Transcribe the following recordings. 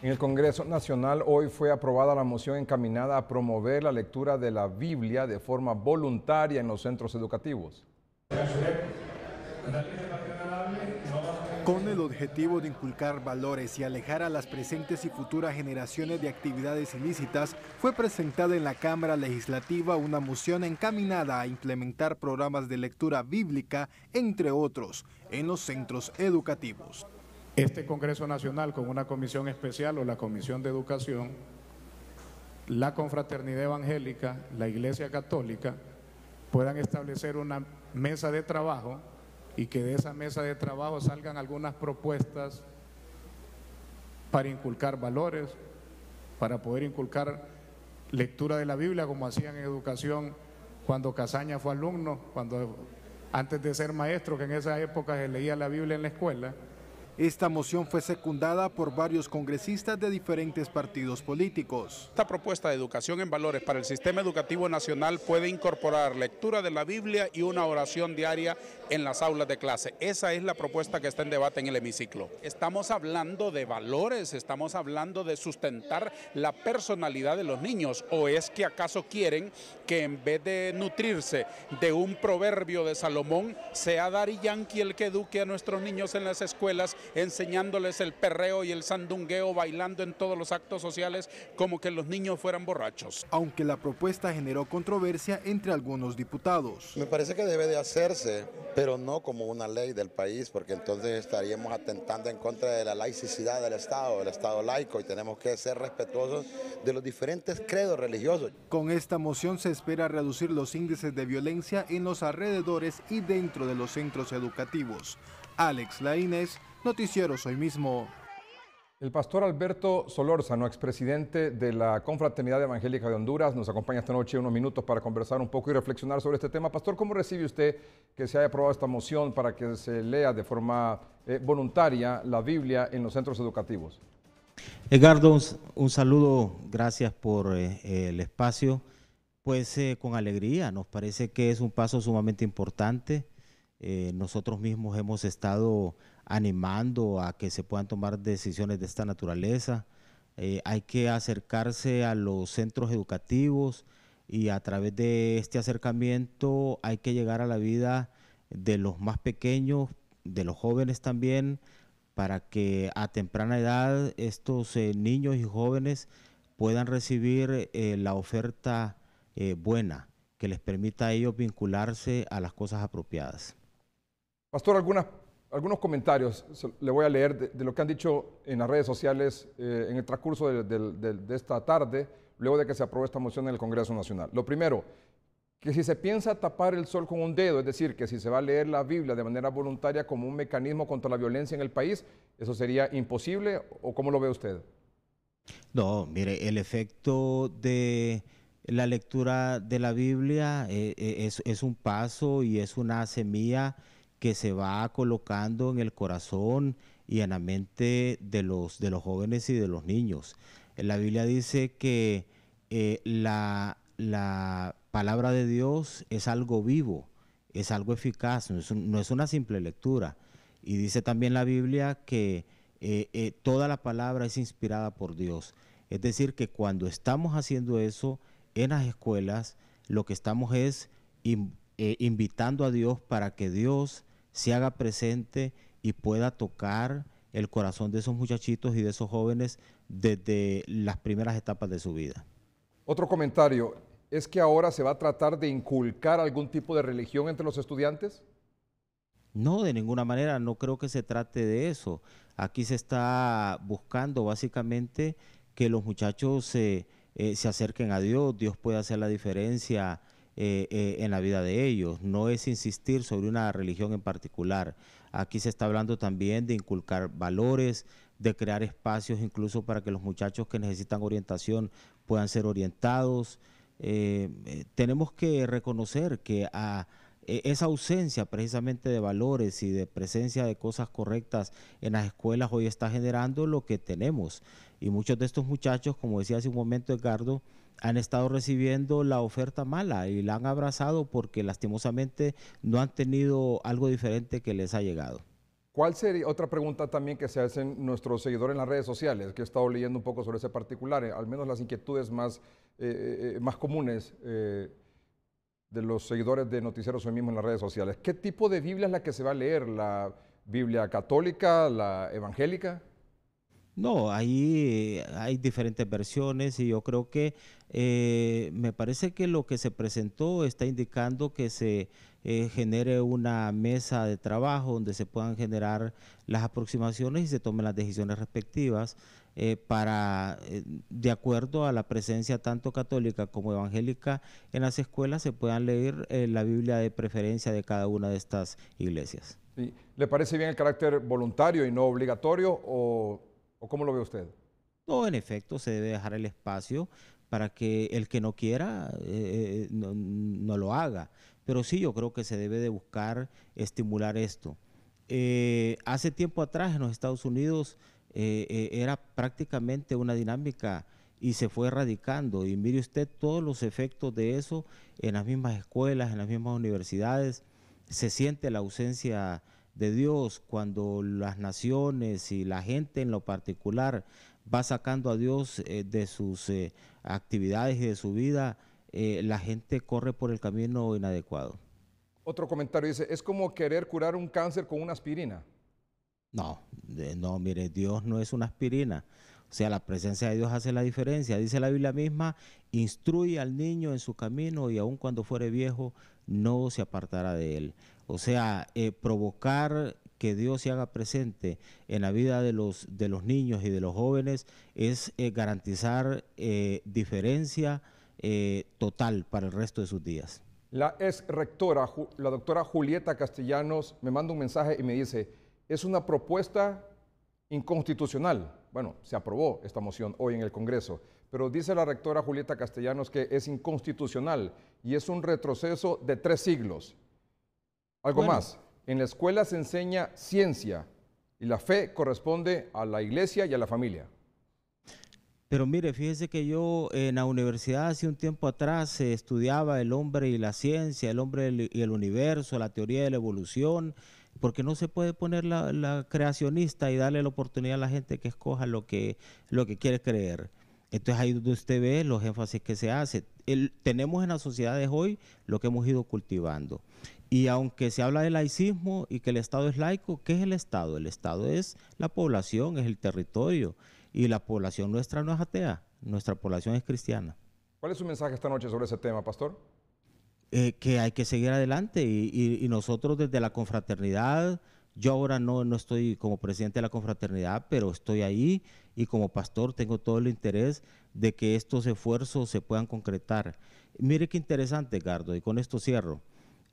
En el Congreso Nacional hoy fue aprobada la moción encaminada a promover la lectura de la Biblia de forma voluntaria en los centros educativos. Con el objetivo de inculcar valores y alejar a las presentes y futuras generaciones de actividades ilícitas, fue presentada en la Cámara Legislativa una moción encaminada a implementar programas de lectura bíblica, entre otros, en los centros educativos. Este Congreso Nacional, con una comisión especial o la Comisión de Educación, la Confraternidad Evangélica, la Iglesia Católica, puedan establecer una mesa de trabajo y que de esa mesa de trabajo salgan algunas propuestas para inculcar valores, para poder inculcar lectura de la Biblia, como hacían en educación cuando Casaña fue alumno, antes de ser maestro, que en esa época se leía la Biblia en la escuela. Esta moción fue secundada por varios congresistas de diferentes partidos políticos. Esta propuesta de educación en valores para el sistema educativo nacional puede incorporar lectura de la Biblia y una oración diaria en las aulas de clase. Esa es la propuesta que está en debate en el hemiciclo. Estamos hablando de valores, estamos hablando de sustentar la personalidad de los niños. ¿O es que acaso quieren que en vez de nutrirse de un proverbio de Salomón, sea Daddy Yankee el que eduque a nuestros niños en las escuelas, enseñándoles el perreo y el sandungueo, bailando en todos los actos sociales como que los niños fueran borrachos? Aunque la propuesta generó controversia entre algunos diputados. Me parece que debe de hacerse, pero no como una ley del país, porque entonces estaríamos atentando en contra de la laicidad del Estado laico, y tenemos que ser respetuosos de los diferentes credos religiosos. Con esta moción se espera reducir los índices de violencia en los alrededores y dentro de los centros educativos. Alex Laínez, Noticieros Hoy Mismo. El pastor Alberto Solórzano, expresidente de la Confraternidad Evangélica de Honduras, nos acompaña esta noche unos minutos para conversar un poco y reflexionar sobre este tema. Pastor, ¿cómo recibe usted que se haya aprobado esta moción para que se lea de forma voluntaria la Biblia en los centros educativos? Edgardo, un saludo, gracias por el espacio. Pues con alegría, nos parece que es un paso sumamente importante. Nosotros mismos hemos estado animando a que se puedan tomar decisiones de esta naturaleza. Hay que acercarse a los centros educativos y a través de este acercamiento hay que llegar a la vida de los más pequeños, de los jóvenes también, para que a temprana edad estos niños y jóvenes puedan recibir la oferta buena que les permita a ellos vincularse a las cosas apropiadas. Pastor, algunos comentarios le voy a leer de lo que han dicho en las redes sociales en el transcurso de esta tarde, luego de que se aprobó esta moción en el Congreso Nacional. Lo primero, que si se piensa tapar el sol con un dedo, es decir, que si se va a leer la Biblia de manera voluntaria como un mecanismo contra la violencia en el país, ¿eso sería imposible o cómo lo ve usted? No, mire, el efecto de la lectura de la Biblia es un paso y es una semilla que se va colocando en el corazón y en la mente de los jóvenes y de los niños. La Biblia dice que la palabra de Dios es algo vivo, es algo eficaz, no es una simple lectura. Y dice también la Biblia que toda la palabra es inspirada por Dios. Es decir, que cuando estamos haciendo eso en las escuelas, lo que estamos es invitando a Dios para que Dios se haga presente y pueda tocar el corazón de esos muchachitos y de esos jóvenes desde las primeras etapas de su vida. Otro comentario, ¿es que ahora se va a tratar de inculcar algún tipo de religión entre los estudiantes? No, de ninguna manera, no creo que se trate de eso. Aquí se está buscando básicamente que los muchachos se acerquen a Dios. Dios puede hacer la diferencia en la vida de ellos. No es insistir sobre una religión en particular. Aquí se está hablando también de inculcar valores, de crear espacios incluso para que los muchachos que necesitan orientación puedan ser orientados. Tenemos que reconocer que esa ausencia precisamente de valores y de presencia de cosas correctas en las escuelas hoy está generando lo que tenemos. Y muchos de estos muchachos, como decía hace un momento Edgardo, han estado recibiendo la oferta mala y la han abrazado porque lastimosamente no han tenido algo diferente que les ha llegado. ¿Cuál sería otra pregunta también que se hacen nuestros seguidores en las redes sociales? Que he estado leyendo un poco sobre ese particular, al menos las inquietudes más comunes de los seguidores de Noticieros Hoy Mismo en las redes sociales. ¿Qué tipo de Biblia es la que se va a leer? ¿La Biblia católica, la evangélica? No, ahí hay diferentes versiones y yo creo que me parece que lo que se presentó está indicando que se genere una mesa de trabajo donde se puedan generar las aproximaciones y se tomen las decisiones respectivas de acuerdo a la presencia tanto católica como evangélica en las escuelas, se puedan leer la Biblia de preferencia de cada una de estas iglesias. Sí. ¿Le parece bien el carácter voluntario y no obligatorio o cómo lo ve usted? No, en efecto, se debe dejar el espacio para que el que no quiera no lo haga. Pero sí, yo creo que se debe de buscar estimular esto. Hace tiempo atrás en los Estados Unidos era prácticamente una dinámica y se fue erradicando. Y mire usted todos los efectos de eso en las mismas escuelas, en las mismas universidades. Se siente la ausencia de Dios cuando las naciones y la gente en lo particular va sacando a Dios de sus actividades y de su vida, la gente corre por el camino inadecuado. Otro comentario dice, ¿es como querer curar un cáncer con una aspirina? No, no, mire, Dios no es una aspirina. O sea, la presencia de Dios hace la diferencia. Dice la Biblia misma, instruye al niño en su camino y aun cuando fuere viejo, no se apartará de él. O sea, provocar que Dios se haga presente en la vida de los niños y de los jóvenes es garantizar diferencia total para el resto de sus días. La ex rectora, la doctora Julieta Castellanos, me manda un mensaje y me dice, es una propuesta inconstitucional. Bueno, se aprobó esta moción hoy en el Congreso, pero dice la rectora Julieta Castellanos que es inconstitucional y es un retroceso de 3 siglos. Algo más, en la escuela se enseña ciencia y la fe corresponde a la iglesia y a la familia. Pero mire, fíjese que yo en la universidad hace un tiempo atrás se estudiaba el hombre y la ciencia, el hombre y el universo, la teoría de la evolución, porque no se puede poner la creacionista y darle la oportunidad a la gente que escoja lo que quiere creer. Entonces ahí donde usted ve los énfasis que se hace. Tenemos en las sociedades hoy lo que hemos ido cultivando. Y aunque se habla de laicismo y que el Estado es laico, ¿qué es el Estado? El Estado es la población, es el territorio. Y la población nuestra no es atea, nuestra población es cristiana. ¿Cuál es su mensaje esta noche sobre ese tema, pastor? Que hay que seguir adelante y nosotros desde la confraternidad, yo ahora no estoy como presidente de la confraternidad, pero estoy ahí y como pastor tengo todo el interés de que estos esfuerzos se puedan concretar. Mire qué interesante, Edgardo, y con esto cierro.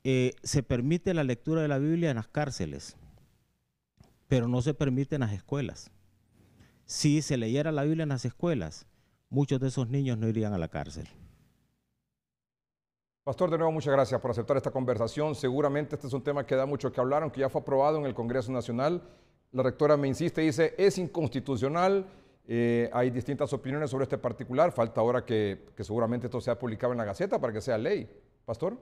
Se permite la lectura de la Biblia en las cárceles, pero no se permite en las escuelas. Si se leyera la Biblia en las escuelas, muchos de esos niños no irían a la cárcel. Pastor, de nuevo, muchas gracias por aceptar esta conversación. Seguramente este es un tema que da mucho que hablar, aunque ya fue aprobado en el Congreso Nacional. La rectora me insiste, dice, es inconstitucional. Hay distintas opiniones sobre este particular. Falta ahora que seguramente esto sea publicado en la Gaceta para que sea ley. Pastor.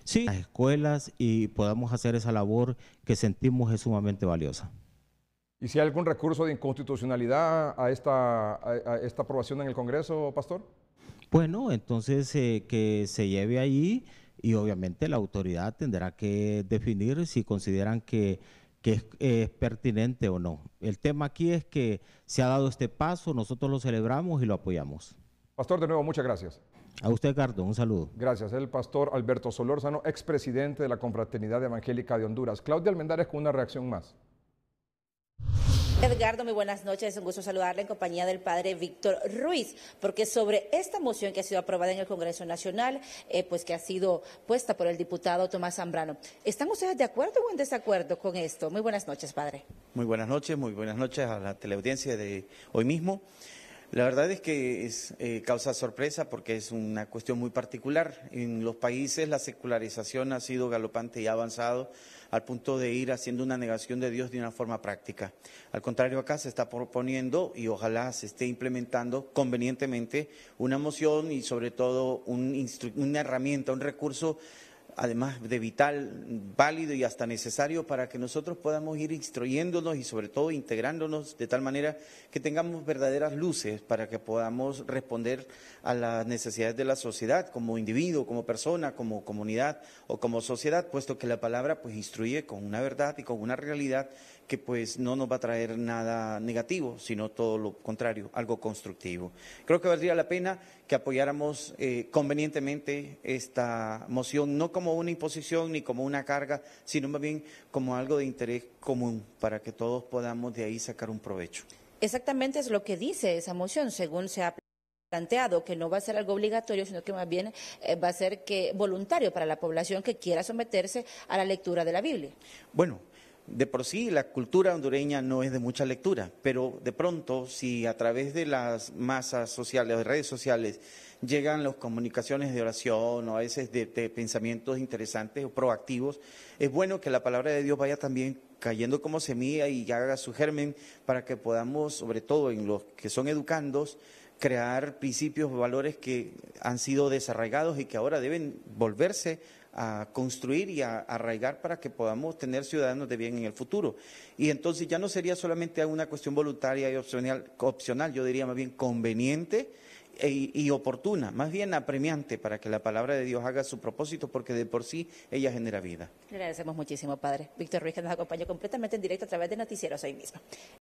Sí, las escuelas y podamos hacer esa labor que sentimos es sumamente valiosa. ¿Y si hay algún recurso de inconstitucionalidad a esta aprobación en el Congreso, pastor? Bueno, entonces que se lleve allí y obviamente la autoridad tendrá que definir si consideran que es pertinente o no. El tema aquí es que se ha dado este paso, nosotros lo celebramos y lo apoyamos. Pastor, de nuevo, muchas gracias. A usted, Edgardo, un saludo. Gracias. El pastor Alberto Solórzano, expresidente de la Confraternidad Evangélica de Honduras. Claudia Almendares con una reacción más. Edgardo, muy buenas noches. Es un gusto saludarle en compañía del padre Víctor Ruiz, porque sobre esta moción que ha sido aprobada en el Congreso Nacional, pues que ha sido puesta por el diputado Tomás Zambrano, ¿están ustedes de acuerdo o en desacuerdo con esto? Muy buenas noches, padre. Muy buenas noches a la teleaudiencia de hoy mismo. La verdad es que causa sorpresa porque es una cuestión muy particular. En los países la secularización ha sido galopante y ha avanzado al punto de ir haciendo una negación de Dios de una forma práctica. Al contrario, acá se está proponiendo y ojalá se esté implementando convenientemente una moción y sobre todo una herramienta, un recurso además de vital, válido y hasta necesario para que nosotros podamos ir instruyéndonos y sobre todo integrándonos de tal manera que tengamos verdaderas luces para que podamos responder a las necesidades de la sociedad como individuo, como persona, como comunidad o como sociedad, puesto que la palabra pues instruye con una verdad y con una realidad que pues no nos va a traer nada negativo, sino todo lo contrario, algo constructivo. Creo que valdría la pena que apoyáramos convenientemente esta moción, no como una imposición ni como una carga, sino más bien como algo de interés común para que todos podamos de ahí sacar un provecho. Exactamente es lo que dice esa moción, según se ha planteado, que no va a ser algo obligatorio, sino que más bien va a ser voluntario para la población que quiera someterse a la lectura de la Biblia. Bueno, de por sí la cultura hondureña no es de mucha lectura, pero de pronto si a través de las masas sociales, de redes sociales, llegan las comunicaciones de oración o a veces de pensamientos interesantes o proactivos, es bueno que la palabra de Dios vaya también cayendo como semilla y haga su germen para que podamos, sobre todo en los que son educandos, crear principios, valores que han sido desarraigados y que ahora deben volverse a construir y a arraigar para que podamos tener ciudadanos de bien en el futuro. Y entonces ya no sería solamente una cuestión voluntaria y opcional, yo diría más bien conveniente y oportuna, más bien apremiante para que la palabra de Dios haga su propósito, porque de por sí ella genera vida. Le agradecemos muchísimo, Padre Víctor Ruiz, que nos acompañó completamente en directo a través de Noticieros Hoy Mismo.